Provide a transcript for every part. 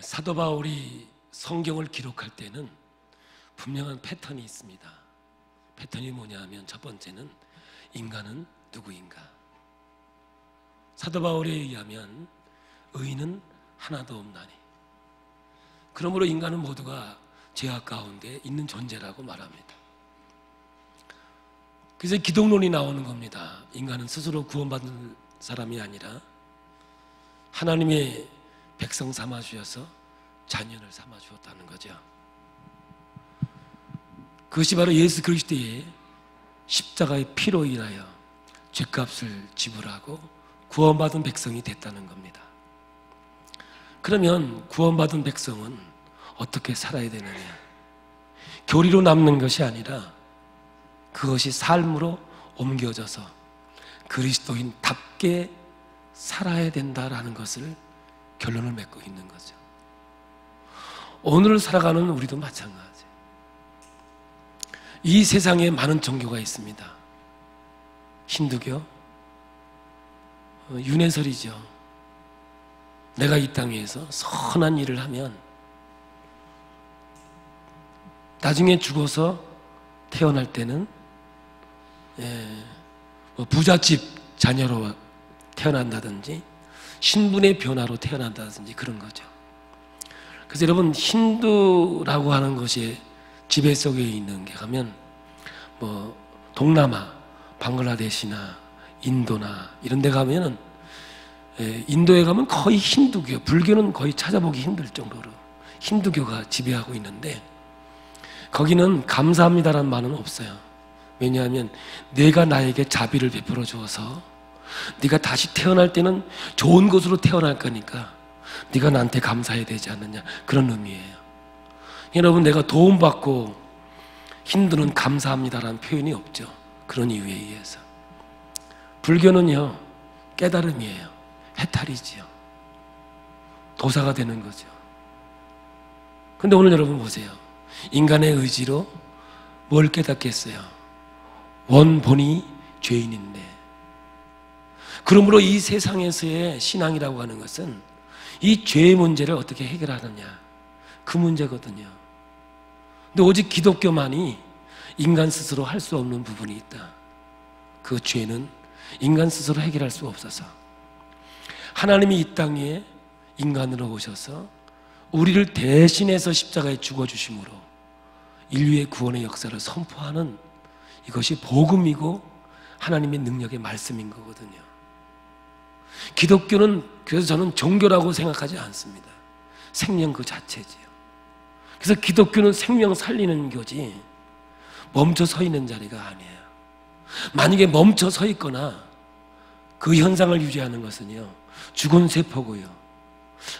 사도 바울이 성경을 기록할 때는 분명한 패턴이 있습니다. 패턴이 뭐냐 하면 첫 번째는 인간은 누구인가. 사도 바울에 의하면 의인은 하나도 없나니 그러므로 인간은 모두가 죄악 가운데 있는 존재라고 말합니다. 그래서 기독론이 나오는 겁니다. 인간은 스스로 구원받은 사람이 아니라 하나님의 백성 삼아 주셔서 자녀를 삼아 주었다는 거죠. 그것이 바로 예수 그리스도의 십자가의 피로 인하여 죄값을 지불하고 구원받은 백성이 됐다는 겁니다. 그러면 구원받은 백성은 어떻게 살아야 되느냐? 교리로 남는 것이 아니라 그것이 삶으로 옮겨져서 그리스도인답게 살아야 된다라는 것을 결론을 맺고 있는 거죠. 오늘 살아가는 우리도 마찬가지예요. 이 세상에 많은 종교가 있습니다. 힌두교, 윤회설이죠. 내가 이 땅에서 선한 일을 하면 나중에 죽어서 태어날 때는 부잣집 자녀로 태어난다든지 신분의 변화로 태어난다든지 그런 거죠. 그래서 여러분 힌두라고 하는 것이 지배 속에 있는 게 가면 동남아, 방글라데시나 인도나 이런 데 가면은 인도에 가면 거의 힌두교, 불교는 거의 찾아보기 힘들 정도로 힌두교가 지배하고 있는데 거기는 감사합니다라는 말은 없어요. 왜냐하면 내가 나에게 자비를 베풀어 주어서 네가 다시 태어날 때는 좋은 곳으로 태어날 거니까 네가 나한테 감사해야 되지 않느냐, 그런 의미예요. 여러분, 내가 도움받고 힌두는 감사합니다라는 표현이 없죠. 그런 이유에 의해서. 불교는요, 깨달음이에요. 해탈이지요. 도사가 되는 거죠. 근데 오늘 여러분 보세요. 인간의 의지로 뭘 깨닫겠어요? 원본이 죄인인데. 그러므로 이 세상에서의 신앙이라고 하는 것은 이 죄의 문제를 어떻게 해결하느냐, 그 문제거든요. 근데 오직 기독교만이 인간 스스로 할 수 없는 부분이 있다. 그 죄는 인간 스스로 해결할 수 없어서 하나님이 이 땅에 인간으로 오셔서 우리를 대신해서 십자가에 죽어주심으로 인류의 구원의 역사를 선포하는 이것이 복음이고 하나님의 능력의 말씀인 거거든요. 기독교는 그래서 저는 종교라고 생각하지 않습니다. 생명 그 자체지요. 그래서 기독교는 생명 살리는 교지 멈춰 서 있는 자리가 아니에요. 만약에 멈춰 서 있거나 그 현상을 유지하는 것은요, 죽은 세포고요,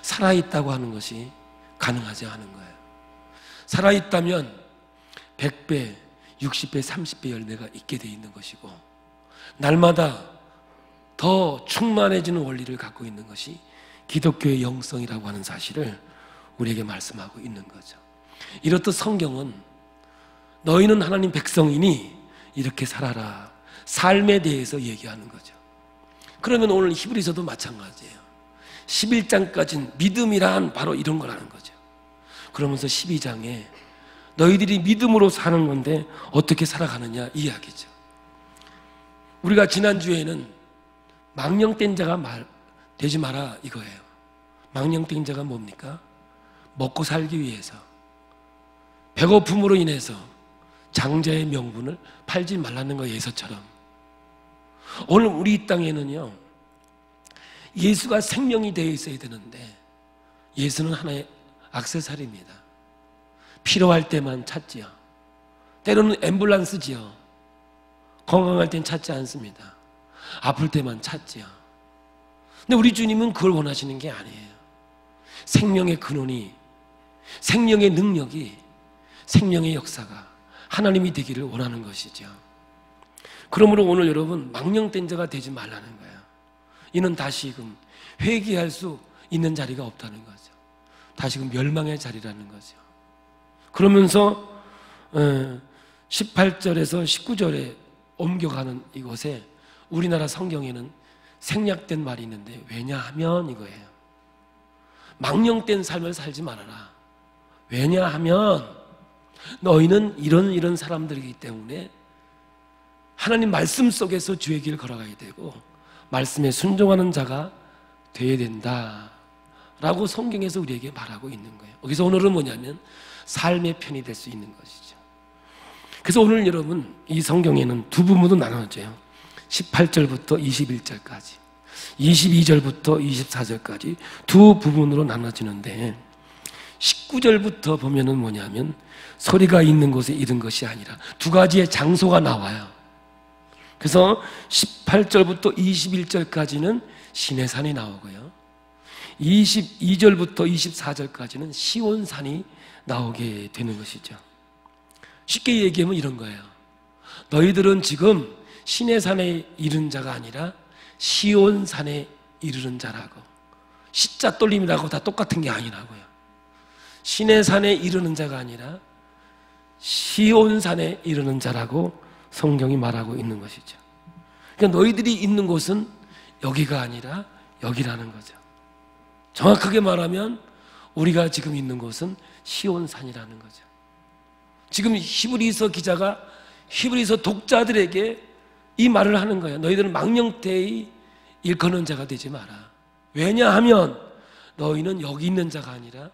살아있다고 하는 것이 가능하지 않은 거예요. 살아있다면 100배, 60배, 30배 열매가 있게 돼 있는 것이고 날마다 더 충만해지는 원리를 갖고 있는 것이 기독교의 영성이라고 하는 사실을 우리에게 말씀하고 있는 거죠. 이렇듯 성경은 너희는 하나님 백성이니 이렇게 살아라, 삶에 대해서 얘기하는 거죠. 그러면 오늘 히브리서도 마찬가지예요. 11장까지는 믿음이란 바로 이런 거라는 거죠. 그러면서 12장에 너희들이 믿음으로 사는 건데 어떻게 살아가느냐 이야기죠. 우리가 지난주에는 망령된 자가 되지 마라 이거예요. 망령된 자가 뭡니까? 먹고 살기 위해서, 배고픔으로 인해서 장자의 명분을 팔지 말라는 거 예서처럼 오늘 우리 이 땅에는요, 예수가 생명이 되어 있어야 되는데 예수는 하나의 액세서리입니다. 필요할 때만 찾지요. 때로는 앰뷸런스지요. 건강할 땐 찾지 않습니다. 아플 때만 찾지요. 근데 우리 주님은 그걸 원하시는 게 아니에요. 생명의 근원이, 생명의 능력이, 생명의 역사가 하나님이 되기를 원하는 것이죠. 그러므로 오늘 여러분 망령된 자가 되지 말라는 거예요. 이는 다시금 회개할 수 있는 자리가 없다는 거죠. 다시금 멸망의 자리라는 거죠. 그러면서 18절에서 19절에 옮겨가는 이곳에 우리나라 성경에는 생략된 말이 있는데 왜냐하면 이거예요. 망령된 삶을 살지 말아라. 왜냐하면 너희는 이런 사람들이기 때문에 하나님 말씀 속에서 주의 길을 걸어가야 되고 말씀에 순종하는 자가 되어야 된다 라고 성경에서 우리에게 말하고 있는 거예요. 그래서 오늘은 뭐냐면 삶의 편이 될 수 있는 것이죠. 그래서 오늘 여러분 이 성경에는 두 부분으로 나눠져요. 18절부터 21절까지 22절부터 24절까지 두 부분으로 나눠지는데 19절부터 보면은 뭐냐면 소리가 있는 곳에 이른 것이 아니라 두 가지의 장소가 나와요. 그래서 18절부터 21절까지는 시내산이 나오고요 22절부터 24절까지는 시온산이 나오게 되는 것이죠. 쉽게 얘기하면 이런 거예요. 너희들은 지금 시내산에 이른 자가 아니라 시온산에 이르는 자라고. 시자 떨림이라고 다 똑같은 게 아니라고요. 시내산에 이르는 자가 아니라 시온산에 이르는 자라고 성경이 말하고 있는 것이죠. 그러니까 너희들이 있는 곳은 여기가 아니라 여기라는 거죠. 정확하게 말하면 우리가 지금 있는 곳은 시온산이라는 거죠. 지금 히브리서 기자가 히브리서 독자들에게 이 말을 하는 거예요. 너희들은 망령되이 일컫는 자가 되지 마라. 왜냐하면 너희는 여기 있는 자가 아니라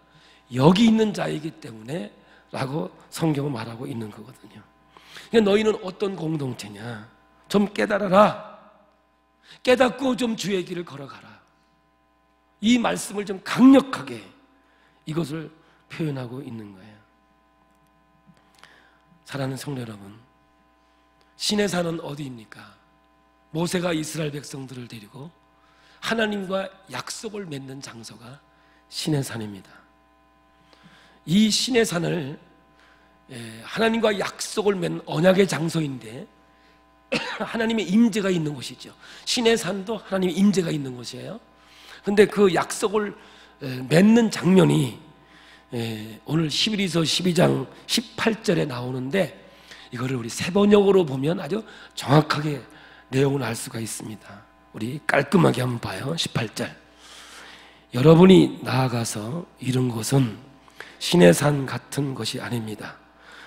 여기 있는 자이기 때문에 라고 성경은 말하고 있는 거거든요. 그러니까 너희는 어떤 공동체냐? 좀 깨달아라. 깨닫고 좀 주의 길을 걸어가라. 이 말씀을 좀 강력하게 이것을 표현하고 있는 거예요. 사랑하는 성도 여러분, 시내산은 어디입니까? 모세가 이스라엘 백성들을 데리고 하나님과 약속을 맺는 장소가 시내산입니다. 이 시내산을 하나님과 약속을 맺는 언약의 장소인데 하나님의 임재가 있는 곳이죠. 시내산도 하나님의 임재가 있는 곳이에요. 그런데 그 약속을 맺는 장면이 오늘 히브리서 12장 18절에 나오는데 이거를 우리 세번역으로 보면 아주 정확하게 내용을 알 수가 있습니다. 우리 깔끔하게 한번 봐요. 18절. 여러분이 나아가서 이룬 것은 시내산 같은 것이 아닙니다.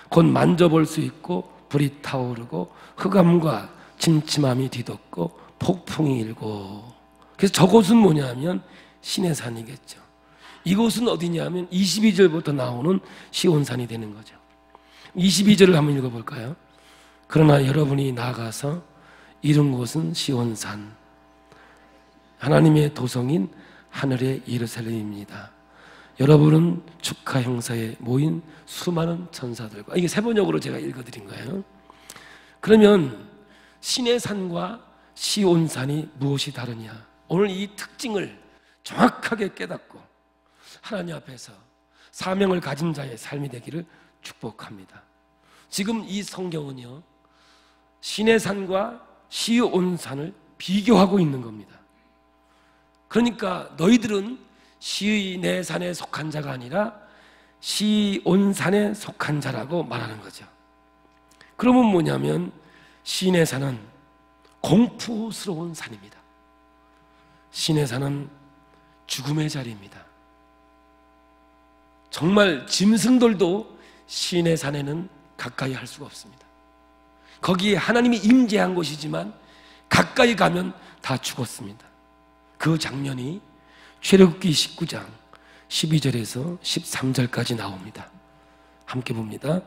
곧 만져볼 수 있고 불이 타오르고 흑암과 침침함이 뒤덮고 폭풍이 일고. 그래서 저곳은 뭐냐면 시내산이겠죠. 이곳은 어디냐면 22절부터 나오는 시온산이 되는 거죠. 22절을 한번 읽어볼까요? 그러나 여러분이 나아가서 이룬 곳은 시온산, 하나님의 도성인 하늘의 예루살렘입니다. 여러분은 축하 행사에 모인 수많은 천사들과, 이게 세번역으로 제가 읽어드린 거예요. 그러면 시내산과 시온산이 무엇이 다르냐? 오늘 이 특징을 정확하게 깨닫고 하나님 앞에서 사명을 가진 자의 삶이 되기를 축복합니다. 지금 이 성경은요, 시내산과 시온산을 비교하고 있는 겁니다. 그러니까 너희들은 시내산에 속한 자가 아니라 시온산에 속한 자라고 말하는 거죠. 그러면 뭐냐면 시내산은 공포스러운 산입니다. 시내산은 죽음의 자리입니다. 정말 짐승들도 시내산에는 가까이 할 수가 없습니다. 거기에 하나님이 임재한 곳이지만 가까이 가면 다 죽었습니다. 그 장면이 출애굽기 19장 12절에서 13절까지 나옵니다. 함께 봅니다.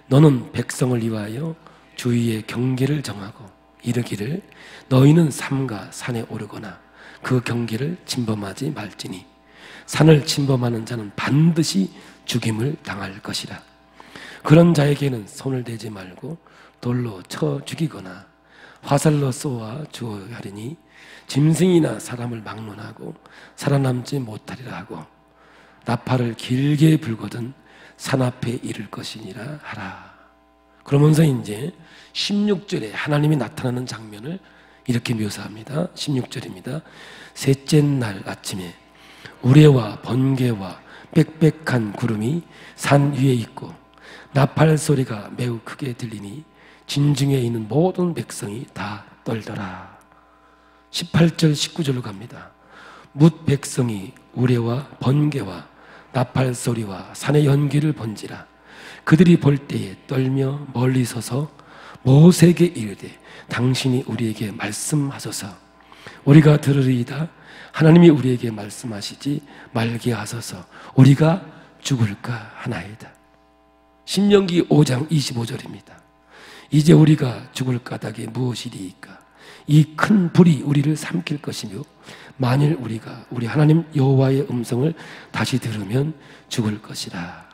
너는 백성을 위하여 주위의 경계를 정하고 이르기를 너희는 삼가 산에 오르거나 그 경계를 침범하지 말지니 산을 침범하는 자는 반드시 죽임을 당할 것이라. 그런 자에게는 손을 대지 말고 돌로 쳐 죽이거나 화살로 쏘아 주어야 하리니 짐승이나 사람을 막론하고 살아남지 못하리라 하고 나팔을 길게 불거든 산 앞에 이를 것이니라 하라. 그러면서 이제 16절에 하나님이 나타나는 장면을 이렇게 묘사합니다. 16절입니다. 셋째 날 아침에 우레와 번개와 빽빽한 구름이 산 위에 있고 나팔 소리가 매우 크게 들리니 진중에 있는 모든 백성이 다 떨더라. 18절 19절로 갑니다. 뭇 백성이 우레와 번개와 나팔 소리와 산의 연기를 본지라. 그들이 볼 때에 떨며 멀리 서서 모세에게 이르되 당신이 우리에게 말씀하소서. 우리가 들으리이다. 하나님이 우리에게 말씀하시지 말게 하소서. 우리가 죽을까 하나이다. 신명기 5장 25절입니다. 이제 우리가 죽을 까닭에 무엇이리이까? 이 큰 불이 우리를 삼킬 것이며 만일 우리가 우리 하나님 여호와의 음성을 다시 들으면 죽을 것이라.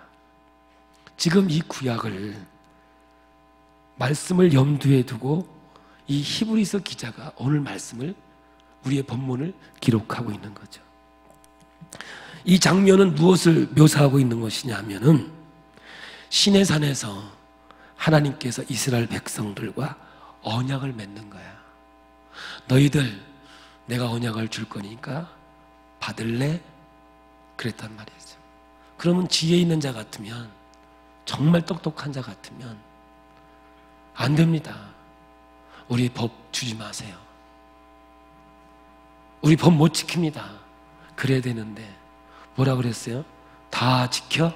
지금 이 구약을 말씀을 염두에 두고 이 히브리서 기자가 오늘 말씀을 우리의 본문을 기록하고 있는 거죠. 이 장면은 무엇을 묘사하고 있는 것이냐면은 시내산에서 하나님께서 이스라엘 백성들과 언약을 맺는 거야. 너희들 내가 언약을 줄 거니까 받을래? 그랬단 말이죠. 그러면 지혜 있는 자 같으면, 정말 똑똑한 자 같으면 안 됩니다. 우리 법 주지 마세요. 우리 법 못 지킵니다. 그래야 되는데 뭐라 그랬어요? 다 지켜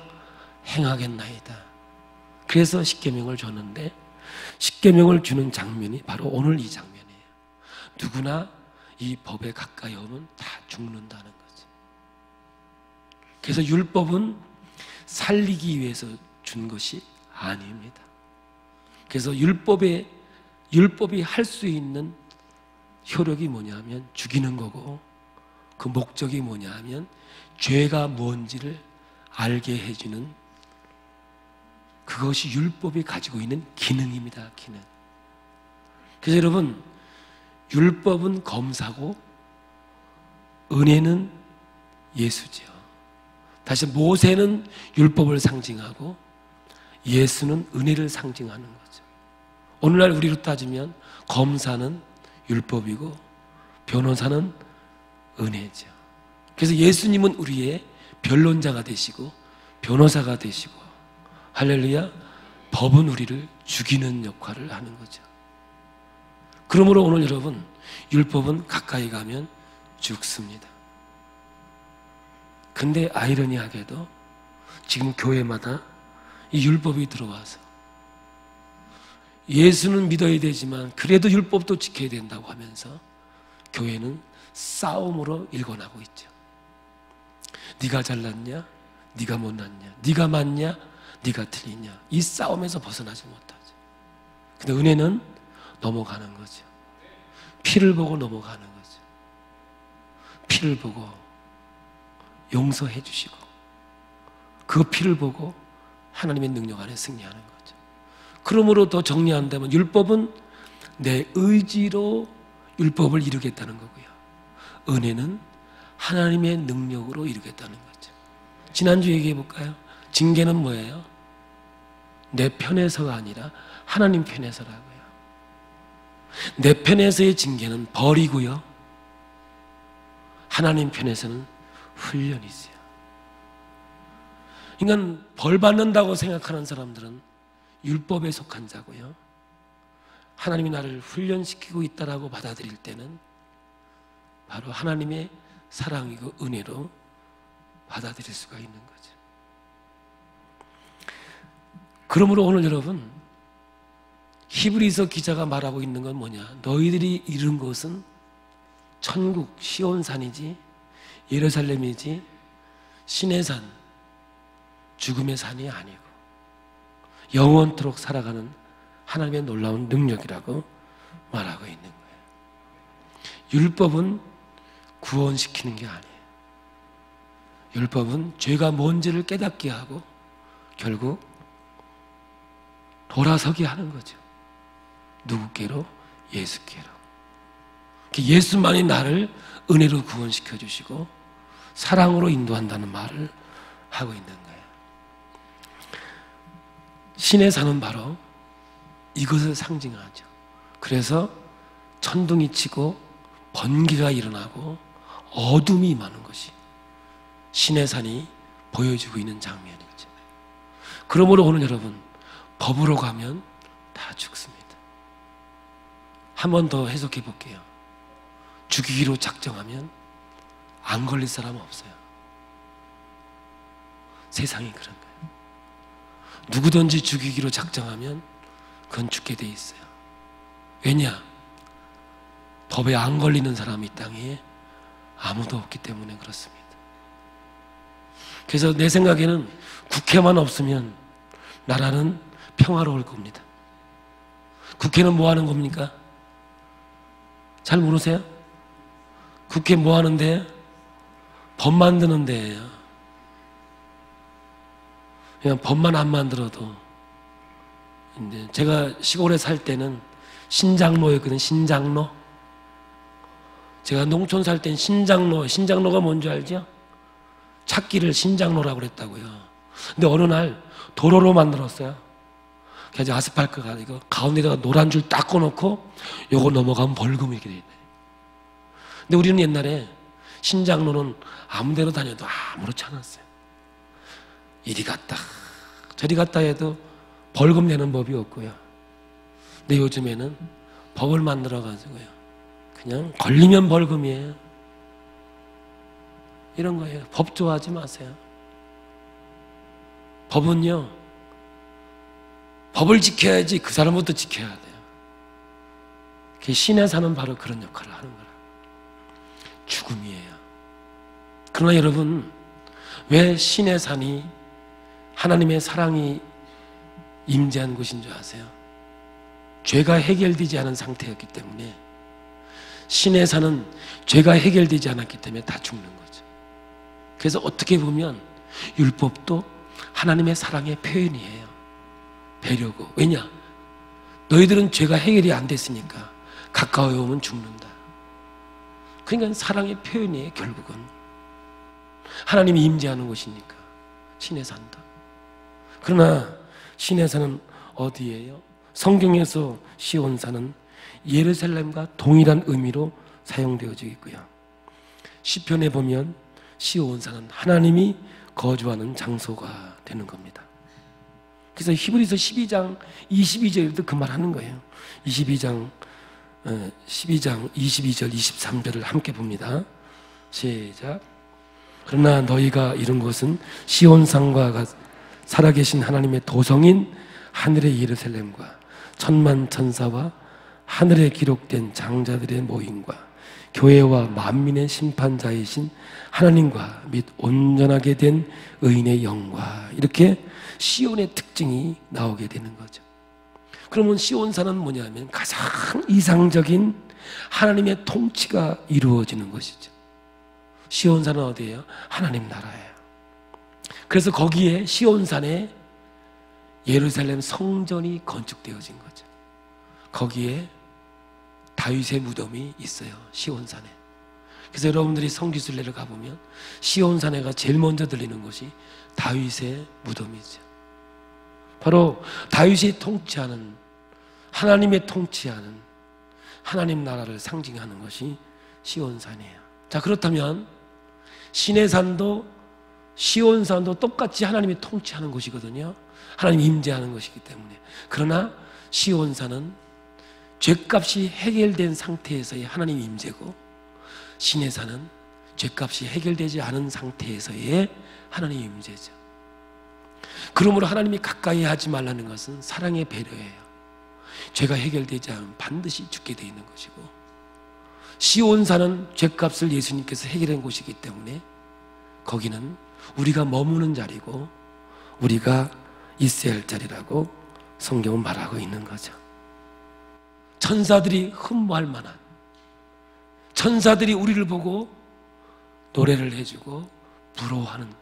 행하겠나이다. 그래서 십계명을 줬는데, 십계명을 주는 장면이 바로 오늘 이 장면이에요. 누구나 이 법에 가까이 오면 다 죽는다는 거죠. 그래서 율법은 살리기 위해서 준 것이 아닙니다. 그래서 율법이 할 수 있는 효력이 뭐냐면 죽이는 거고, 그 목적이 뭐냐면 죄가 뭔지를 알게 해주는, 그것이 율법이 가지고 있는 기능입니다. 기능. 그래서 여러분, 율법은 검사고 은혜는 예수죠. 다시 모세는 율법을 상징하고 예수는 은혜를 상징하는 거죠. 오늘날 우리로 따지면 검사는 율법이고 변호사는 은혜죠. 그래서 예수님은 우리의 변론자가 되시고 변호사가 되시고, 할렐루야, 법은 우리를 죽이는 역할을 하는 거죠. 그러므로 오늘 여러분, 율법은 가까이 가면 죽습니다. 근데 아이러니하게도 지금 교회마다 이 율법이 들어와서 예수는 믿어야 되지만 그래도 율법도 지켜야 된다고 하면서 교회는 싸움으로 일궈나고 있죠. 네가 잘났냐? 네가 못났냐? 네가 맞냐? 네가 틀리냐? 이 싸움에서 벗어나지 못하죠. 근데 은혜는 넘어가는 거죠. 피를 보고 넘어가는 거죠. 피를 보고 용서해 주시고 그 피를 보고 하나님의 능력 안에 승리하는 거죠. 그러므로 더 정리한다면 율법은 내 의지로 율법을 이루겠다는 거고요. 은혜는 하나님의 능력으로 이루겠다는 거죠. 지난주 얘기해 볼까요? 징계는 뭐예요? 내 편에서가 아니라 하나님 편에서라고요. 내 편에서의 징계는 벌이고요. 하나님 편에서는 훈련이지요. 인간 벌 받는다고 생각하는 사람들은 율법에 속한 자고요. 하나님이 나를 훈련시키고 있다라고 받아들일 때는 바로 하나님의 사랑이고 은혜로 받아들일 수가 있는 거죠. 그러므로 오늘 여러분, 히브리서 기자가 말하고 있는 건 뭐냐? 너희들이 이룬 것은 천국 시온산이지 예루살렘이지 신의 산, 죽음의 산이 아니고 영원토록 살아가는 하나님의 놀라운 능력이라고 말하고 있는 거예요. 율법은 구원시키는 게 아니에요. 율법은 죄가 뭔지를 깨닫게 하고 결국 돌아서게 하는 거죠. 누구께로? 예수께로. 예수만이 나를 은혜로 구원시켜 주시고 사랑으로 인도한다는 말을 하고 있는 거예요. 신의 산은 바로 이것을 상징하죠. 그래서 천둥이 치고 번개가 일어나고 어둠이 임하는 것이 신의 산이 보여주고 있는 장면이죠. 그러므로 오늘 여러분, 법으로 가면 다 죽습니다. 한 번 더 해석해 볼게요. 죽이기로 작정하면 안 걸릴 사람 없어요. 세상이 그런 거예요. 누구든지 죽이기로 작정하면 그건 죽게 돼 있어요. 왜냐? 법에 안 걸리는 사람이 이 땅에 아무도 없기 때문에 그렇습니다. 그래서 내 생각에는 국회만 없으면 나라는 평화로울 겁니다. 국회는 뭐 하는 겁니까? 잘 모르세요? 국회 뭐 하는데? 법 만드는 데예요. 그냥 법만 안 만들어도. 근데 제가 시골에 살 때는 신장로였거든요. 신장로. 제가 농촌 살 땐 신장로가 뭔지 알죠? 찾기를 신장로라고 그랬다고요. 근데 어느 날 도로로 만들었어요. 그래서 아스팔트가 아니고 가운데다가 노란 줄 딱 꺼놓고 요거 넘어가면 벌금 이렇게 돼 있네. 근데 우리는 옛날에 신장로는 아무 데로 다녀도 아무렇지 않았어요. 이리 갔다 저리 갔다 해도 벌금 내는 법이 없고요. 근데 요즘에는 법을 만들어가지고요, 그냥 걸리면 벌금이에요. 이런 거예요. 법 좋아하지 마세요. 법은요, 법을 지켜야지 그 사람부터 지켜야 돼요. 신의 산은 바로 그런 역할을 하는 거라. 죽음이에요. 그러나 여러분, 왜 신의 산이 하나님의 사랑이 임재한 곳인 줄 아세요? 죄가 해결되지 않은 상태였기 때문에, 신의 산은 죄가 해결되지 않았기 때문에 다 죽는 거죠. 그래서 어떻게 보면 율법도 하나님의 사랑의 표현이에요. 배려고. 왜냐? 너희들은 죄가 해결이 안 됐으니까 가까이 오면 죽는다. 그러니까 사랑의 표현이에요. 결국은 하나님이 임재하는 곳이니까 신의 산도. 그러나 신의 산은 어디예요? 성경에서 시온산은 예루살렘과 동일한 의미로 사용되어지고 있고요. 시편에 보면 시온산은 하나님이 거주하는 장소가 되는 겁니다. 그래서 히브리서 12장 22절에도 그 말 하는 거예요. 12장 22절 23절을 함께 봅니다. 시작. 그러나 너희가 이룬 것은 시온산과 살아계신 하나님의 도성인 하늘의 예루살렘과 천만 천사와 하늘에 기록된 장자들의 모임과 교회와 만민의 심판자이신 하나님과 및 온전하게 된 의인의 영과, 이렇게 시온의 특징이 나오게 되는 거죠. 그러면 시온산은 뭐냐면 가장 이상적인 하나님의 통치가 이루어지는 것이죠. 시온산은 어디예요? 하나님 나라예요. 그래서 거기에 시온산에 예루살렘 성전이 건축되어진 거죠. 거기에 다윗의 무덤이 있어요. 시온산에. 그래서 여러분들이 성지순례를 가보면 시온산에가 제일 먼저 들리는 것이 다윗의 무덤이죠. 바로 다윗이 통치하는, 하나님의 통치하는 하나님 나라를 상징하는 것이 시온산이에요. 자, 그렇다면 신의 산도 시온산도 똑같이 하나님이 통치하는 곳이거든요. 하나님이 임재하는 것이기 때문에. 그러나 시온산은 죄값이 해결된 상태에서의 하나님 임재고, 신의 산은 죄값이 해결되지 않은 상태에서의 하나님 임재죠. 그러므로 하나님이 가까이 하지 말라는 것은 사랑의 배려예요. 죄가 해결되지 않으면 반드시 죽게 되어 있는 것이고, 시온산은 죄값을 예수님께서 해결한 곳이기 때문에 거기는 우리가 머무는 자리고 우리가 있어야 할 자리라고 성경은 말하고 있는 거죠. 천사들이 흠모할 만한, 천사들이 우리를 보고 노래를 해주고 부러워하는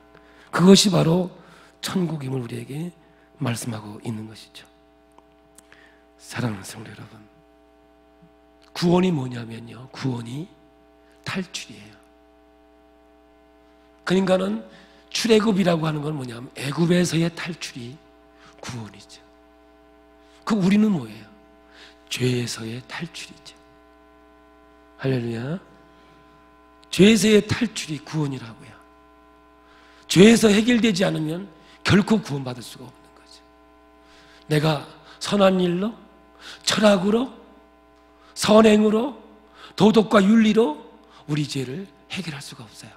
그것이 바로 천국임을 우리에게 말씀하고 있는 것이죠. 사랑하는 성도 여러분, 구원이 뭐냐면요, 구원이 탈출이에요. 그러니까는 출애굽이라고 하는 건 뭐냐면 애굽에서의 탈출이 구원이죠. 그 우리는 뭐예요? 죄에서의 탈출이죠. 할렐루야. 죄에서의 탈출이 구원이라고요. 죄에서 해결되지 않으면 결코 구원받을 수가 없는 거죠. 내가 선한 일로, 철학으로, 선행으로, 도덕과 윤리로 우리 죄를 해결할 수가 없어요.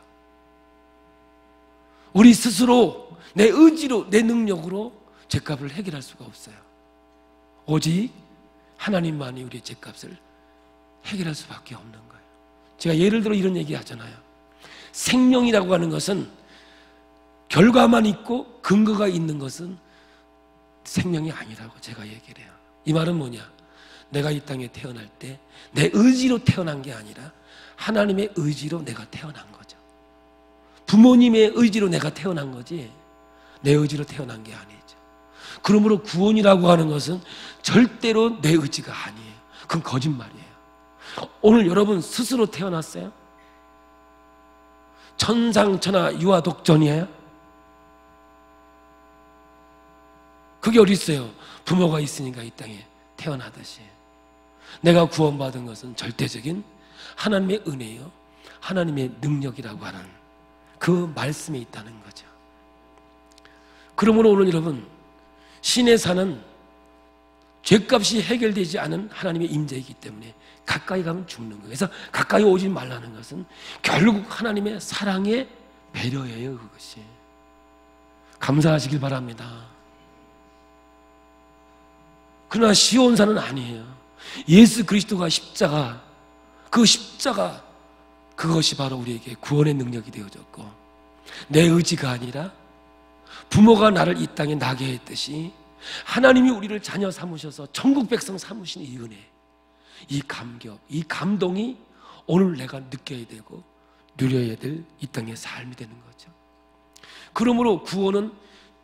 우리 스스로 내 의지로, 내 능력으로 죄값을 해결할 수가 없어요. 오직 하나님만이 우리의 죄값을 해결할 수밖에 없는 거예요. 제가 예를 들어 이런 얘기 하잖아요. 생명이라고 하는 것은 결과만 있고 근거가 있는 것은 생명이 아니라고 제가 얘기를 해요. 이 말은 뭐냐? 내가 이 땅에 태어날 때 내 의지로 태어난 게 아니라 하나님의 의지로 내가 태어난 거죠. 부모님의 의지로 내가 태어난 거지 내 의지로 태어난 게 아니죠. 그러므로 구원이라고 하는 것은 절대로 내 의지가 아니에요. 그건 거짓말이에요. 오늘 여러분 스스로 태어났어요? 천상천하 유아독존이에요? 그게 어디 있어요? 부모가 있으니까 이 땅에 태어나듯이. 내가 구원받은 것은 절대적인 하나님의 은혜요, 하나님의 능력이라고 하는 그 말씀에 있다는 거죠. 그러므로 오늘 여러분, 신의 산은 죄값이 해결되지 않은 하나님의 임재이기 때문에 가까이 가면 죽는 거예요. 그래서 가까이 오지 말라는 것은 결국 하나님의 사랑의 배려예요. 그것이 감사하시길 바랍니다. 그러나 쉬운 산은 아니에요. 예수 그리스도가 십자가, 그 십자가, 그것이 바로 우리에게 구원의 능력이 되어졌고, 내 의지가 아니라 부모가 나를 이 땅에 나게 했듯이 하나님이 우리를 자녀 삼으셔서 천국 백성 삼으신 이 은혜, 이 감격, 이 감동이 오늘 내가 느껴야 되고 누려야 될 이 땅의 삶이 되는 거죠. 그러므로 구원은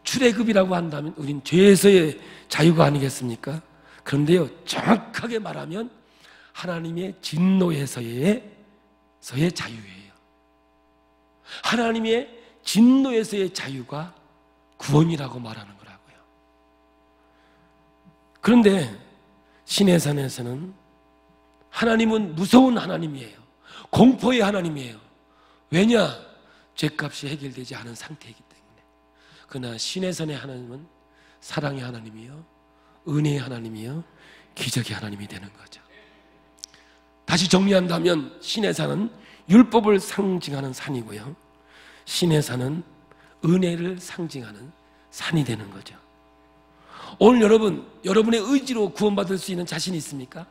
출애굽이라고 한다면 우린 죄에서의 자유가 아니겠습니까? 그런데요, 정확하게 말하면 하나님의 진노에서의 자유예요. 하나님의 진노에서의 자유가 구원이라고 말하는 거라고요. 그런데 신의 산에서는 하나님은 무서운 하나님이에요. 공포의 하나님이에요. 왜냐? 죄값이 해결되지 않은 상태이기 때문에. 그러나 신의 산의 하나님은 사랑의 하나님이요, 은혜의 하나님이요, 기적의 하나님이 되는 거죠. 다시 정리한다면 신의 산은 율법을 상징하는 산이고요, 신의 산은 은혜를 상징하는 산이 되는 거죠. 오늘 여러분의 의지로 구원받을 수 있는 자신이 있습니까?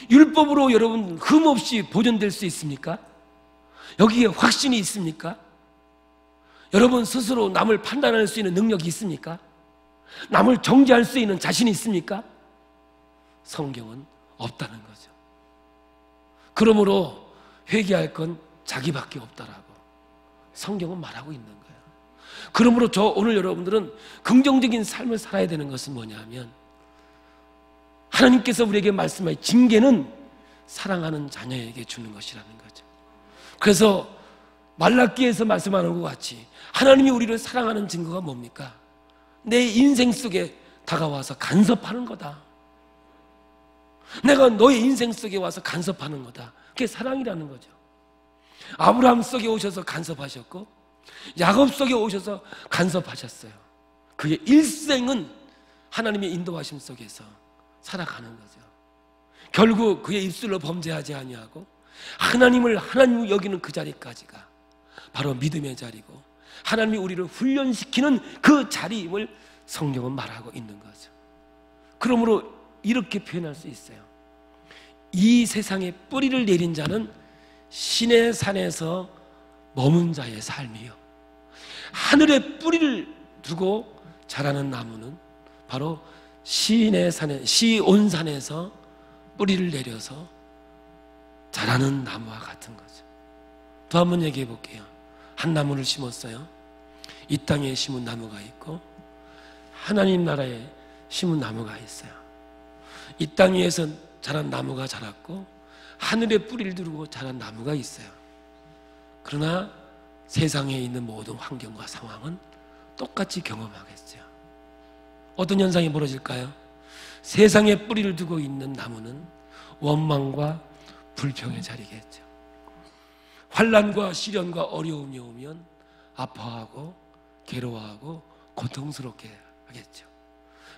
율법으로 여러분 흠없이 보존될 수 있습니까? 여기에 확신이 있습니까? 여러분 스스로 남을 판단할 수 있는 능력이 있습니까? 남을 정죄할 수 있는 자신이 있습니까? 성경은 없다는 거죠. 그러므로 회개할 건 자기밖에 없다라고 성경은 말하고 있는 거예요. 그러므로 오늘 여러분들은 긍정적인 삶을 살아야 되는 것은 뭐냐면, 하나님께서 우리에게 말씀하신 징계는 사랑하는 자녀에게 주는 것이라는 거죠. 그래서 말라기에서 말씀하는 것 같이 하나님이 우리를 사랑하는 증거가 뭡니까? 내 인생 속에 다가와서 간섭하는 거다. 내가 너의 인생 속에 와서 간섭하는 거다. 그게 사랑이라는 거죠. 아브라함 속에 오셔서 간섭하셨고 야곱 속에 오셔서 간섭하셨어요. 그의 일생은 하나님의 인도하심 속에서 살아가는 거죠. 결국 그의 입술로 범죄하지 아니하고 하나님을 하나님으로 여기는 그 자리까지가 바로 믿음의 자리고, 하나님이 우리를 훈련시키는 그 자리임을 성경은 말하고 있는 거죠. 그러므로 이렇게 표현할 수 있어요. 이 세상에 뿌리를 내린 자는 신의 산에서 머문 자의 삶이요, 하늘에 뿌리를 두고 자라는 나무는 바로 시온의 산에서 뿌리를 내려서 자라는 나무와 같은 거죠. 또 한 번 얘기해 볼게요. 한 나무를 심었어요. 이 땅에 심은 나무가 있고 하나님 나라에 심은 나무가 있어요. 이 땅 위에서 자란 나무가 자랐고 하늘에 뿌리를 두르고 자란 나무가 있어요. 그러나 세상에 있는 모든 환경과 상황은 똑같이 경험하겠죠. 어떤 현상이 벌어질까요? 세상에 뿌리를 두고 있는 나무는 원망과 불평의 자리겠죠. 환난과 시련과 어려움이 오면 아파하고 괴로워하고 고통스럽게 하겠죠.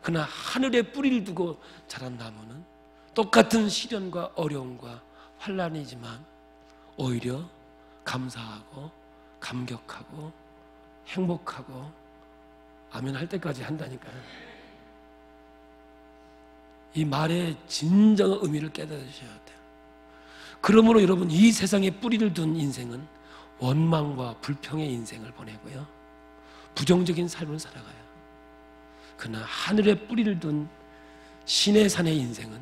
그러나 하늘에 뿌리를 두고 자란 나무는 똑같은 시련과 어려움과 환난이지만 오히려 감사하고 감격하고 행복하고 아멘 할 때까지 한다니까요. 이 말의 진정한 의미를 깨달으셔야 돼요. 그러므로 여러분, 이 세상에 뿌리를 둔 인생은 원망과 불평의 인생을 보내고요, 부정적인 삶을 살아가요. 그러나 하늘에 뿌리를 둔 신의 산의 인생은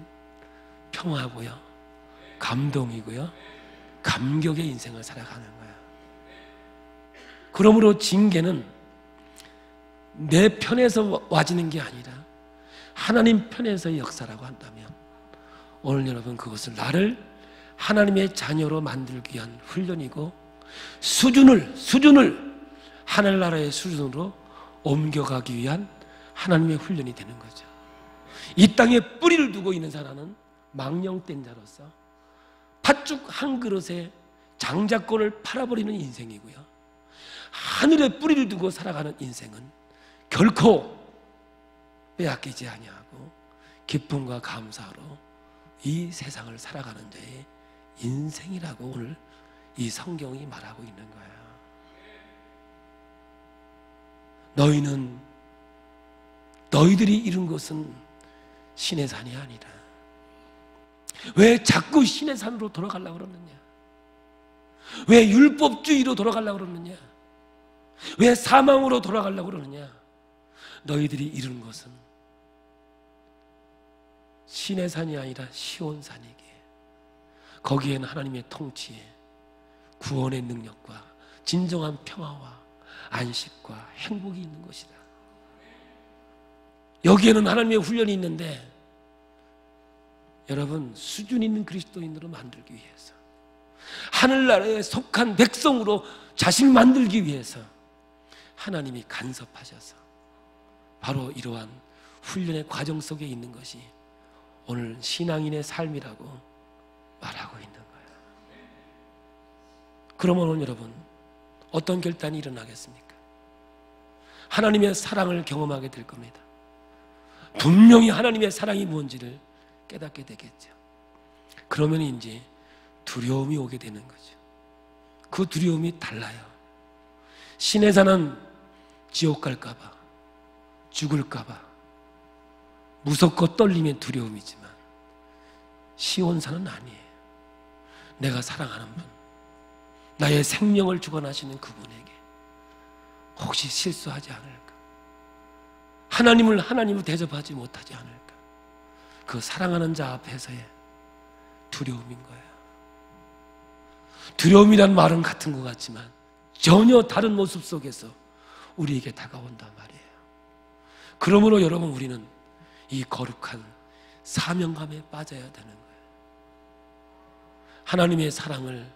평화고요, 감동이고요, 감격의 인생을 살아가는 거예요. 그러므로 징계는 내 편에서 와지는 게 아니라 하나님 편에서의 역사라고 한다면, 오늘 여러분, 그것을 나를 하나님의 자녀로 만들기 위한 훈련이고, 수준을 하늘나라의 수준으로 옮겨가기 위한 하나님의 훈련이 되는 거죠. 이 땅에 뿌리를 두고 있는 사람은 망령된 자로서 팥죽 한 그릇에 장자권을 팔아버리는 인생이고요, 하늘에 뿌리를 두고 살아가는 인생은 결코 빼앗기지 아니하고 기쁨과 감사로 이 세상을 살아가는 자의 인생이라고 오늘 이 성경이 말하고 있는 거예요. 너희들이 이룬 것은 신의 산이 아니라, 왜 자꾸 신의 산으로 돌아가려고 그러느냐? 왜 율법주의로 돌아가려고 그러느냐? 왜 사망으로 돌아가려고 그러느냐? 너희들이 이룬 것은 신의 산이 아니라 시온산이기에, 거기에는 하나님의 통치에 구원의 능력과 진정한 평화와 안식과 행복이 있는 것이다. 여기에는 하나님의 훈련이 있는데, 여러분, 수준 있는 그리스도인으로 만들기 위해서, 하늘나라에 속한 백성으로 자신을 만들기 위해서 하나님이 간섭하셔서 바로 이러한 훈련의 과정 속에 있는 것이 오늘 신앙인의 삶이라고 말하고 있는 거예요. 그러면 오늘 여러분, 어떤 결단이 일어나겠습니까? 하나님의 사랑을 경험하게 될 겁니다. 분명히 하나님의 사랑이 뭔지를 깨닫게 되겠죠. 그러면 이제 두려움이 오게 되는 거죠. 그 두려움이 달라요. 신의 산은 지옥 갈까봐, 죽을까봐 무섭고 떨림의 두려움이지만, 시온산은 아니에요. 내가 사랑하는 분, 나의 생명을 주관하시는 그분에게 혹시 실수하지 않을까, 하나님을 하나님으로 대접하지 못하지 않을까, 그 사랑하는 자 앞에서의 두려움인 거예요. 두려움이란 말은 같은 것 같지만 전혀 다른 모습 속에서 우리에게 다가온단 말이에요. 그러므로 여러분, 우리는 이 거룩한 사명감에 빠져야 되는 거예요. 하나님의 사랑을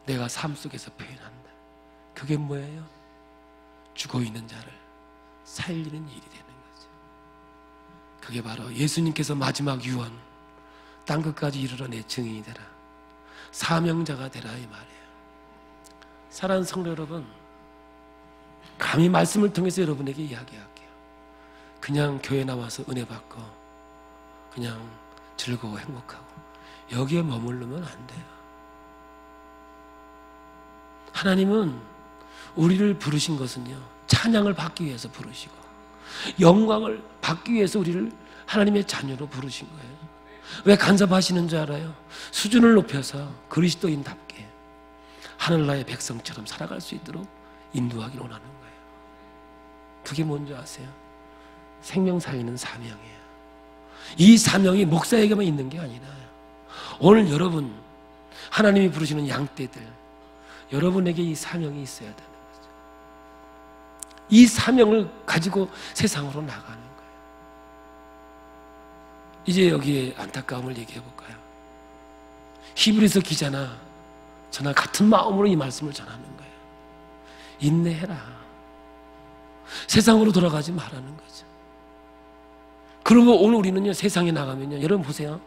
내가 삶 속에서 표현한다. 그게 뭐예요? 죽어있는 자를 살리는 일이 되는 거죠. 그게 바로 예수님께서 마지막 유언, 땅끝까지 이르러 내 증인이 되라, 사명자가 되라, 이 말이에요. 사랑하는 성도 여러분, 감히 말씀을 통해서 여러분에게 이야기할게요. 그냥 교회 나와서 은혜 받고 그냥 즐거워 행복하고 여기에 머무르면 안 돼요. 하나님은 우리를 부르신 것은요, 찬양을 받기 위해서 부르시고 영광을 받기 위해서 우리를 하나님의 자녀로 부르신 거예요. 왜 간섭하시는 줄 알아요? 수준을 높여서 그리스도인답게 하늘나라의 백성처럼 살아갈 수 있도록 인도하기를 원하는 거예요. 그게 뭔지 아세요? 생명 살리는 사명이에요. 이 사명이 목사에게만 있는 게 아니라 오늘 여러분, 하나님이 부르시는 양떼들, 여러분에게 이 사명이 있어야 되는 거죠. 이 사명을 가지고 세상으로 나가는 거예요. 이제 여기에 안타까움을 얘기해 볼까요? 히브리서 기자나 저나 같은 마음으로 이 말씀을 전하는 거예요. 인내해라. 세상으로 돌아가지 말라는 거죠. 그리고 오늘 우리는요, 세상에 나가면요, 여러분 보세요.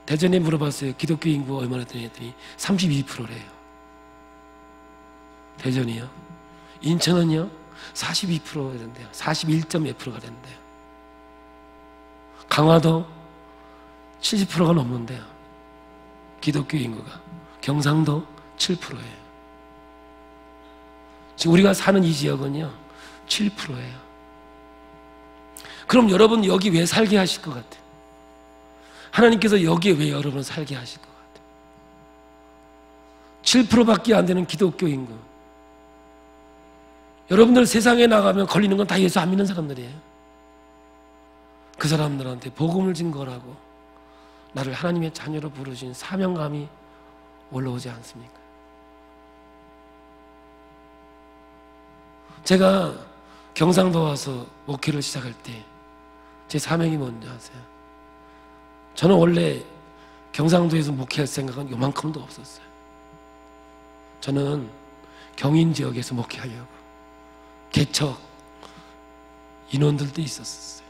대전에 물어봤어요. 기독교 인구가 얼마나 되냐 했더니 32%래요. 대전이요. 인천은요 42%가 된대요. 41.2%가 된대요. 강화도 70%가 넘는데요. 기독교 인구가. 경상도 7%예요. 지금 우리가 사는 이 지역은요 7%예요. 그럼 여러분 여기 왜 살게 하실 것 같아요? 하나님께서 여기에 왜 여러분을 살게 하실 것 같아요? 7%밖에 안 되는 기독교 인구. 여러분들 세상에 나가면 걸리는 건 다 예수 안 믿는 사람들이에요. 그 사람들한테 복음을 증거라고 나를 하나님의 자녀로 부르신 사명감이 올라오지 않습니까? 제가 경상도 와서 목회를 시작할 때 제 사명이 뭔지 아세요? 저는 원래 경상도에서 목회할 생각은 요만큼도 없었어요. 저는 경인 지역에서 목회하려고 개척 인원들도 있었어요.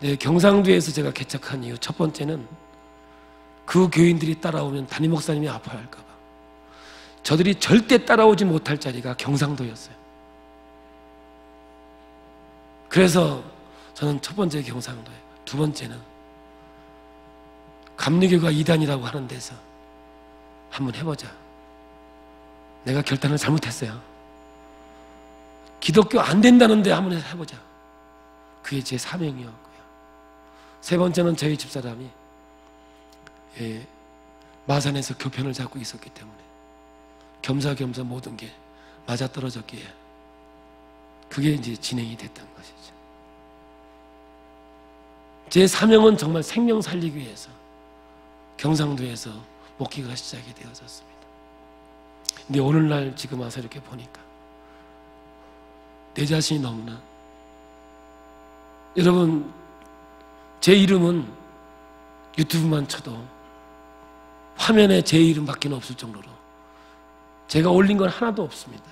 네, 경상도에서 제가 개척한 이유 첫 번째는 그 교인들이 따라오면 담임 목사님이 아파할까 봐. 저들이 절대 따라오지 못할 자리가 경상도였어요. 그래서 저는 첫 번째 경상도예요. 두 번째는 감리교가 이단이라고 하는 데서 한번 해보자. 내가 결단을 잘못했어요. 기독교 안 된다는데 한번 해보자. 그게 제 사명이었고요. 세 번째는 저희 집사람이 마산에서 교편을 잡고 있었기 때문에 겸사겸사 모든 게 맞아떨어졌기에 그게 이제 진행이 됐던 것이죠. 제 사명은 정말 생명 살리기 위해서 경상도에서 목회가 시작이 되어졌습니다. 근데 오늘날 지금 와서 이렇게 보니까 내 자신이 너무나, 여러분 제 이름은 유튜브만 쳐도 화면에 제 이름밖에 없을 정도로 제가 올린 건 하나도 없습니다.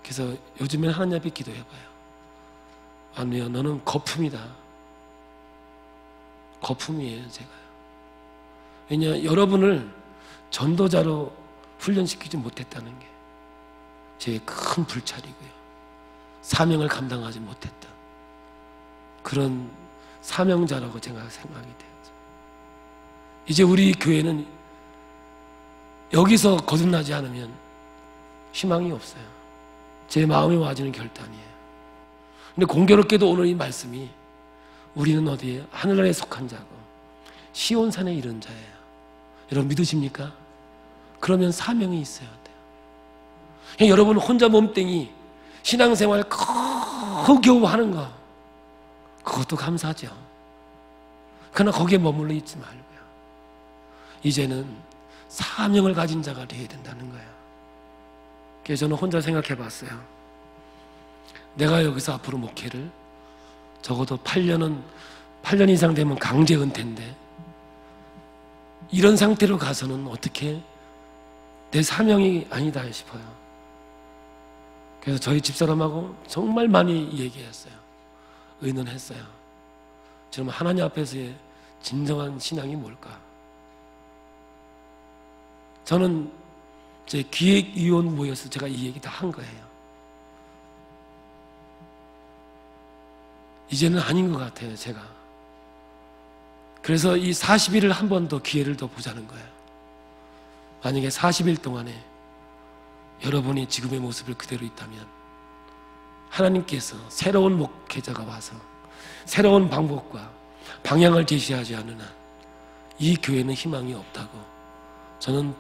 그래서 요즘엔 하나님 앞에 기도해봐요. 아니요, 너는 거품이다. 거품이에요, 제가요. 왜냐, 여러분을 전도자로 훈련시키지 못했다는 게 제 큰 불찰이고요. 사명을 감당하지 못했다. 그런 사명자라고 제가 생각이 되어서 이제 우리 교회는 여기서 거듭나지 않으면 희망이 없어요. 제 마음에 와지는 결단이에요. 근데 공교롭게도 오늘 이 말씀이 우리는 어디에 하늘나라에 속한 자고 시온산에 이른 자예요. 여러분 믿으십니까? 그러면 사명이 있어야 돼요. 여러분 혼자 몸뚱이 신앙생활 겨우 하는 거 그것도 감사하죠. 그러나 거기에 머물러 있지 말고요. 이제는 사명을 가진 자가 되어야 된다는 거예요. 그래서 저는 혼자 생각해 봤어요. 내가 여기서 앞으로 목회를 적어도 8년 이상 되면 강제 은퇴인데 이런 상태로 가서는 어떻게 내 사명이 아니다 싶어요. 그래서 저희 집사람하고 정말 많이 얘기했어요. 의논했어요. 지금 하나님 앞에서의 진정한 신앙이 뭘까? 저는 제 기획위원 모여서 제가 이 얘기 다 한 거예요. 이제는 아닌 것 같아요, 제가. 그래서 이 40일을 한 번 더 기회를 더 보자는 거예요. 만약에 40일 동안에 여러분이 지금의 모습을 그대로 있다면 하나님께서 새로운 목회자가 와서 새로운 방법과 방향을 제시하지 않는 한 이 교회는 희망이 없다고 저는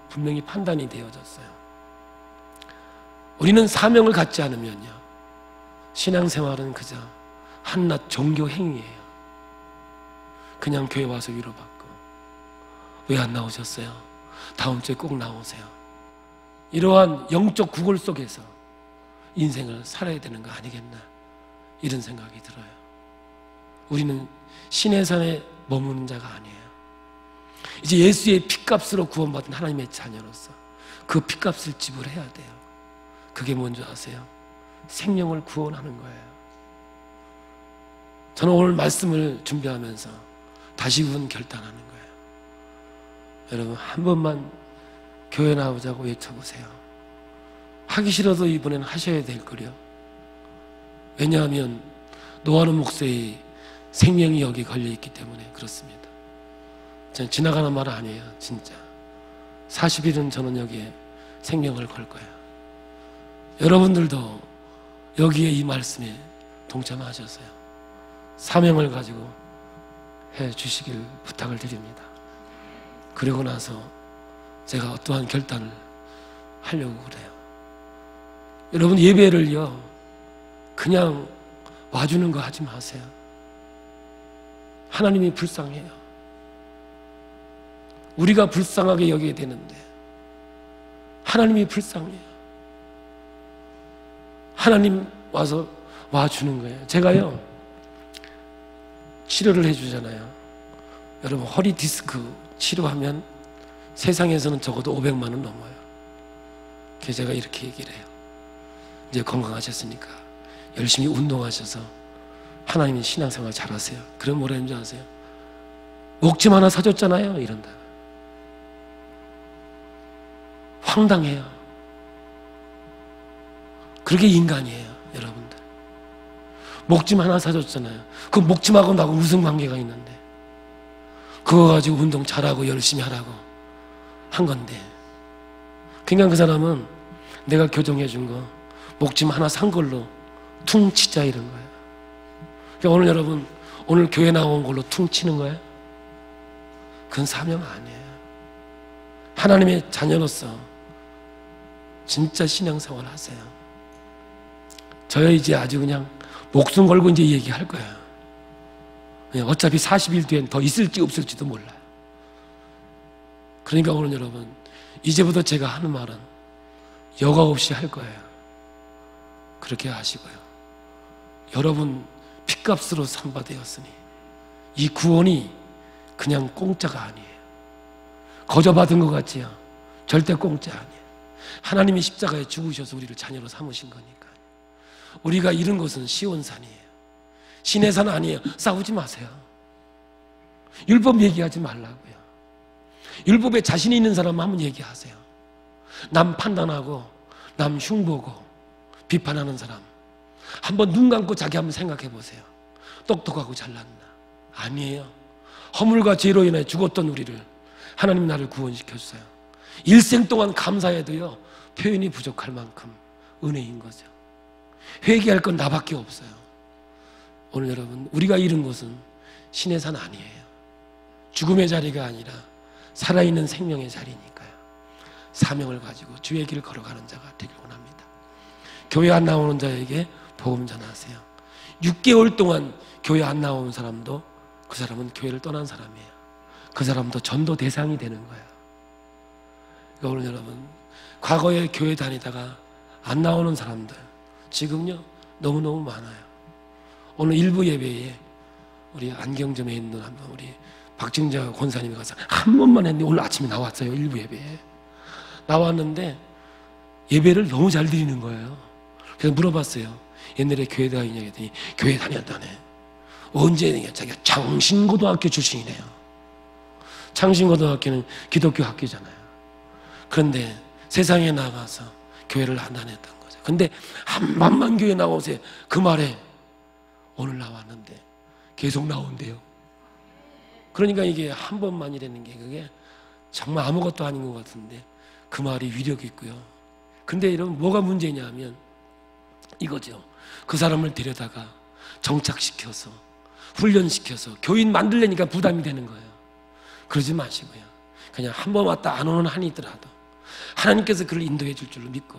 분명히 판단이 되어졌어요. 우리는 사명을 갖지 않으면요, 신앙생활은 그저 한낱 종교 행위예요. 그냥 교회 와서 위로받고 왜 안 나오셨어요? 다음 주에 꼭 나오세요. 이러한 영적 구골 속에서 인생을 살아야 되는 거 아니겠나, 이런 생각이 들어요. 우리는 신의 산에 머무는 자가 아니에요. 이제 예수의 핏값으로 구원받은 하나님의 자녀로서 그 핏값을 지불해야 돼요. 그게 뭔지 아세요? 생명을 구원하는 거예요. 저는 오늘 말씀을 준비하면서 다시 결단하는 거예요. 여러분 한 번만 교회 나오자고 외쳐보세요. 하기 싫어도 이번에는 하셔야 될 거요. 왜냐하면 노아는 목사의 생명이 여기 걸려있기 때문에 그렇습니다. 저는 지나가는 말 아니에요. 진짜 40일은 저는 여기에 생명을 걸 거예요. 여러분들도 여기에 이 말씀에 동참하셔서요, 사명을 가지고 해 주시길 부탁을 드립니다. 그리고 나서 제가 어떠한 결단을 하려고 그래요. 여러분, 예배를요 그냥 와주는 거 하지 마세요. 하나님이 불쌍해요. 우리가 불쌍하게 여겨야 되는데 하나님이 불쌍해요. 하나님 와서 와주는 거예요. 제가요 치료를 해주잖아요. 여러분, 허리 디스크 치료하면 세상에서는 적어도 500만 원 넘어요. 그래서 제가 이렇게 얘기를 해요. 이제 건강하셨으니까 열심히 운동하셔서 하나님이 신앙생활 잘하세요. 그럼 뭐라 했는지 아세요? 목짐 하나 사줬잖아요, 이런다. 황당해요. 그렇게 인간이에요, 여러분들. 목짐 하나 사줬잖아요. 그 목짐하고 나하고 무슨 관계가 있는데, 그거 가지고 운동 잘하고 열심히 하라고 한 건데, 그러니까 그 사람은 내가 교정해 준 거 목짐 하나 산 걸로 퉁치자 이런 거예요. 그러니까 오늘 여러분, 오늘 교회 나온 걸로 퉁치는 거예요? 그건 사명 아니에요. 하나님의 자녀로서 진짜 신앙생활 하세요. 저야 이제 아주 그냥 목숨 걸고 이제 얘기할 거예요. 그냥 어차피 40일 뒤엔 더 있을지 없을지도 몰라요. 그러니까 오늘 여러분, 이제부터 제가 하는 말은 여과 없이 할 거예요. 그렇게 하시고요. 여러분 핏값으로 산바되었으니 이 구원이 그냥 공짜가 아니에요. 거저 받은 것 같지요? 절대 공짜 아니에요. 하나님이 십자가에 죽으셔서 우리를 자녀로 삼으신 거니까요. 우리가 잃은 것은 시온산이에요. 신의 산 아니에요. 싸우지 마세요. 율법 얘기하지 말라고요. 율법에 자신이 있는 사람 한번 얘기하세요. 남 판단하고 남 흉보고 비판하는 사람 한번 눈 감고 자기 한번 생각해 보세요. 똑똑하고 잘났나? 아니에요. 허물과 죄로 인해 죽었던 우리를 하나님이 나를 구원시켰어요. 일생 동안 감사해도요 표현이 부족할 만큼 은혜인 거죠. 회개할 건 나밖에 없어요. 오늘 여러분, 우리가 잃은 것은 신의 산 아니에요. 죽음의 자리가 아니라 살아있는 생명의 자리니까요. 사명을 가지고 주의 길을 걸어가는 자가 되길 원합니다. 교회 안 나오는 자에게 복음 전하세요. 6개월 동안 교회 안 나오는 사람도 그 사람은 교회를 떠난 사람이에요. 그 사람도 전도 대상이 되는 거예요. 그러니까 오늘 여러분, 과거에 교회 다니다가 안 나오는 사람들 지금요 너무너무 많아요. 오늘 일부 예배에 우리 안경점에 있는 한번 우리 박진자 권사님이 가서 한 번만 했는데 오늘 아침에 나왔어요. 일부 예배에 나왔는데 예배를 너무 잘 드리는 거예요. 그래서 물어봤어요. 옛날에 교회 다니냐 했더니 교회 다녔다네. 언제 다니냐? 자기가 창신고등학교 출신이네요. 창신고등학교는 기독교 학교잖아요. 그런데 세상에 나가서 교회를 안 다녔던 거죠. 근데 한 번만 교회 나오세요. 그 말에 오늘 나왔는데 계속 나온대요. 그러니까 이게 한 번만이라는 게 그게 정말 아무것도 아닌 것 같은데 그 말이 위력이 있고요. 근데 이런 뭐가 문제냐면 이거죠. 그 사람을 데려다가 정착시켜서 훈련시켜서 교인 만들려니까 부담이 되는 거예요. 그러지 마시고요. 그냥 한 번 왔다 안 오는 한이 있더라도 하나님께서 그를 인도해 줄 줄로 믿고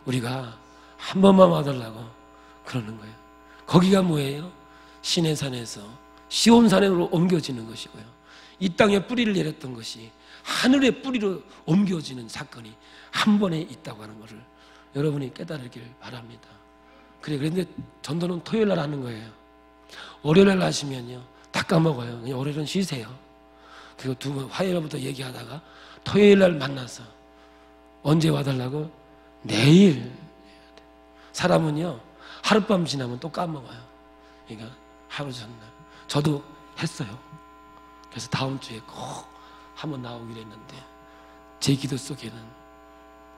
우리가 한 번만 와달라고 그러는 거예요. 거기가 뭐예요? 신의 산에서 시온산으로 옮겨지는 것이고요. 이 땅에 뿌리를 내렸던 것이 하늘의 뿌리로 옮겨지는 사건이 한 번에 있다고 하는 것을 여러분이 깨달으길 바랍니다. 그런데 전도는 토요일 날 하는 거예요. 월요일 날 하시면요 다 까먹어요. 그냥 월요일은 쉬세요. 그리고 두 번 화요일부터 얘기하다가 토요일 날 만나서 언제 와달라고? 내일. 사람은요 하룻밤 지나면 또 까먹어요. 그러니까 하루 전날 저도 했어요. 그래서 다음 주에 꼭 한번 나오기로 했는데 제 기도 속에는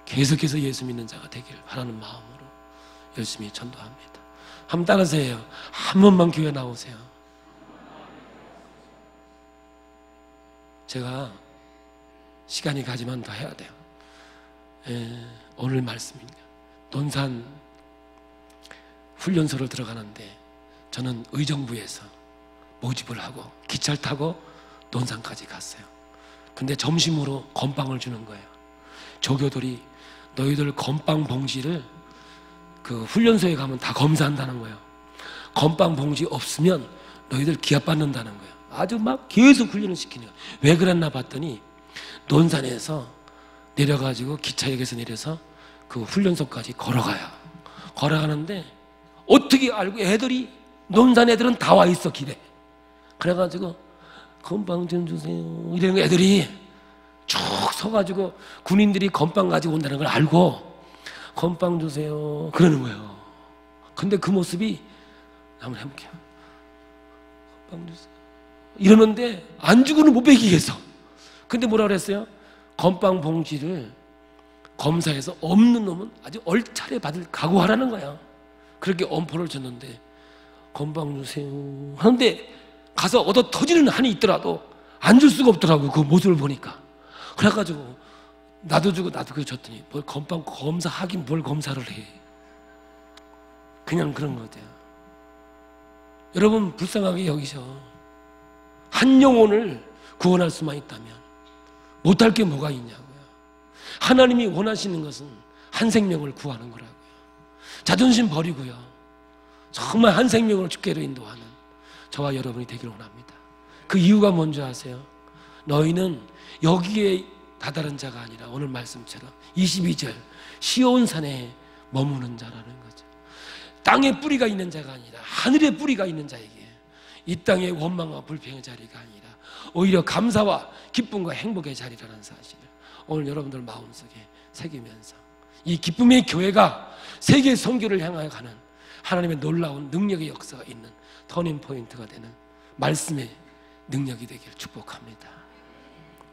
계속해서 예수 믿는 자가 되길 바라는 마음으로 열심히 전도합니다. 한번 따라서요. 한 번만 교회 나오세요. 제가 시간이 가지만 더 해야 돼요. 오늘 말씀입니다. 논산 훈련소를 들어가는데 저는 의정부에서 모집을 하고 기차를 타고 논산까지 갔어요. 근데 점심으로 건빵을 주는 거예요. 조교들이 너희들 건빵 봉지를 그 훈련소에 가면 다 검사한다는 거예요. 건빵 봉지 없으면 너희들 기합 받는다는 거예요. 아주 막 계속 훈련을 시키는 거예요. 왜 그랬나 봤더니 논산에서 내려가지고 기차역에서 내려서 그 훈련소까지 걸어가요. 걸어가는데 어떻게 알고 애들이 논산 애들은 다 와 있어 길에. 그래가지고 건빵 좀 주세요 이러는 거 애들이 쭉 서가지고 군인들이 건빵 가지고 온다는 걸 알고 건빵 주세요 그러는 거예요. 근데 그 모습이 한번 해볼게요. 건빵 주세요 이러는데 안 주고는 못 베기겠어. 근데 뭐라 그랬어요? 건빵 봉지를 검사해서 없는 놈은 아주 얼차례 받을 각오하라는 거야. 그렇게 엄포를 줬는데 건빵 주세요 하는데 가서 얻어 터지는 한이 있더라도 안 줄 수가 없더라고. 그 모습을 보니까. 그래가지고 나도 주고 나도 그거 줬더니 뭘 건빵 검사하긴 뭘 검사를 해. 그냥 그런 거죠. 여러분 불쌍하게 여기셔. 한 영혼을 구원할 수만 있다면 못할 게 뭐가 있냐고요. 하나님이 원하시는 것은 한 생명을 구하는 거라고요. 자존심 버리고요. 정말 한 생명을 주께로 인도하는 저와 여러분이 되기를 원합니다. 그 이유가 뭔지 아세요? 너희는 여기에 다다른 자가 아니라 오늘 말씀처럼 22절 시온산에 머무는 자라는 거죠. 땅에 뿌리가 있는 자가 아니라 하늘에 뿌리가 있는 자에게 이 땅의 원망과 불평의 자리가 아니라 오히려 감사와 기쁨과 행복의 자리라는 사실을 오늘 여러분들 마음속에 새기면서 이 기쁨의 교회가 세계 선교를 향하여 가는 하나님의 놀라운 능력의 역사가 있는 터닝포인트가 되는 말씀의 능력이 되기를 축복합니다.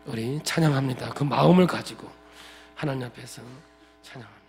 우리 찬양합니다. 그 마음을 가지고 하나님 앞에서 찬양합니다.